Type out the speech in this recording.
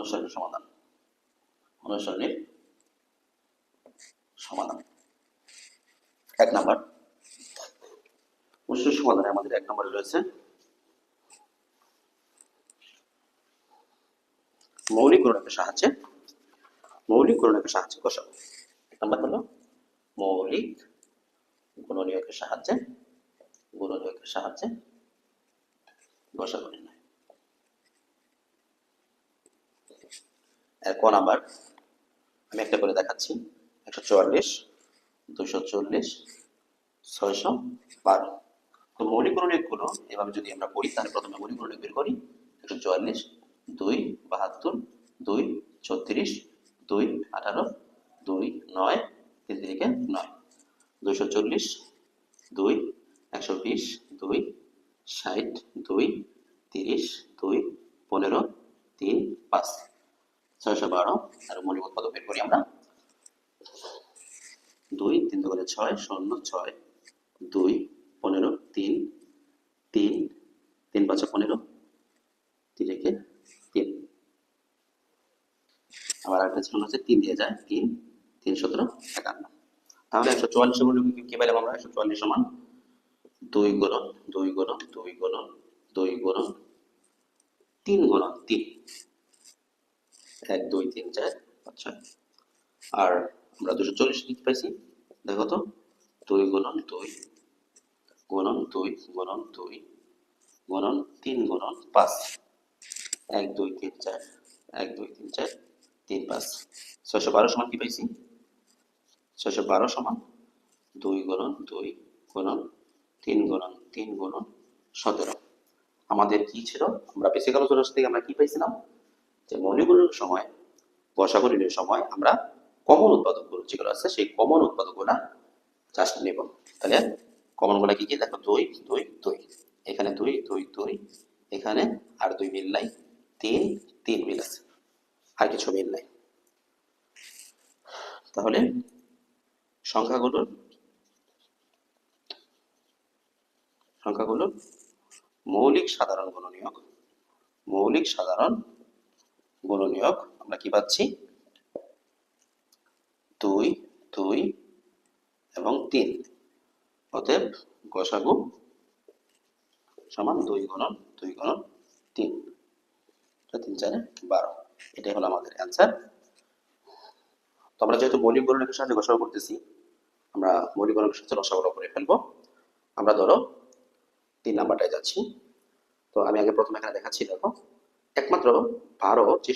অনুসরণের সমাধান। অনুসরণের সমাধান 1 নাম্বার। অনুসরণের সমাধানে আমাদের 1 নম্বরে রয়েছে মৌলিক গুণনীয়কের সাহায্যে গসাগু। 1 নাম্বার হলো মৌলিক গুণনীয়কের সাহায্যে গসাগু নির্ণয়। ক নাম্বার আমি একটা করে দেখাচ্ছি। 144, 240, 612। তো মৌলিক গুণনীয়কগুলো এভাবে যদি আমরা করি তাহলে প্রথমে মৌলিক গুণনীয়ক বের করি। 144, 2 72, 2 36, 2 18, 2 9, 3 3 9, 240, 2 120, 2 60, 2 30, 2 15, 3 5, 612। আর মৌলিক উৎপাদক বের করি আমরা। 2 3 2 6 0 6, 2 15, 3 3 3 5 15, 3 1 3। আবার একটা ছিল হচ্ছে 3 দিয়ে যায়, 3 3 17 51। তাহলে 144 এর মূল্য কি পেলাম আমরা? 144 সমান 2 গুণন 2 গুণন 2 গুণন 2 গুণন 3 গুণন 3, 1 2 3 4 5 6। আর আমরা 240 কি পাইছি দেখো তো, 2 গুণন 2 গুণন 2 গুণন 2 গুণন 3 গুণন 5, 1 2 3 4 1 2 3 4 3 5। 612 সমান কি পাইছি? 612 সমান 2 গুণন 2 গুণন 3 গুণন 3 গুণন 17। আমাদের কি ছিল? আমরা বেসিক আলোচনা থেকে আমরা কি পাইছিলাম যে মৌলিক গুণনের সময় গসাগু নির্ণয়ের সময় আমরা কমন উৎপাদকগুলো যেগুলো আছে সেই কমন উৎপাদকগুলো জাস্ট নেব। তাহলে কমনগুলো কি কি দেখো, 2 2 2, এখানে 2 2 2, এখানে আর 2 মিল নাই, 3 3 মিল আছে, আর কিছু মিল নাই। তাহলে সংখ্যাগুলোর মৌলিক সাধারণ গুণনীয়ক আমরা কি পাচ্ছি? 2 2 এবং 3। অতএব গসাগু সমান 2 গুণন 2 গুণন 3, 3 4 12। এটাই হলো আমাদের অ্যান্সার। তো আমরা যেহেতু মৌলিক গুণনীয়কের সাহায্যে গসাগু করতেছি, আমরা মৌলিক গুণনীয়কের সাহায্যে রসাগু করে ফেলবো। আমরা ধরো 3 নাম্বারটায় যাচ্ছি। তো আমি আগে প্রথমে এখানে দেখাচ্ছি, দেখো একমাত্র 12 যে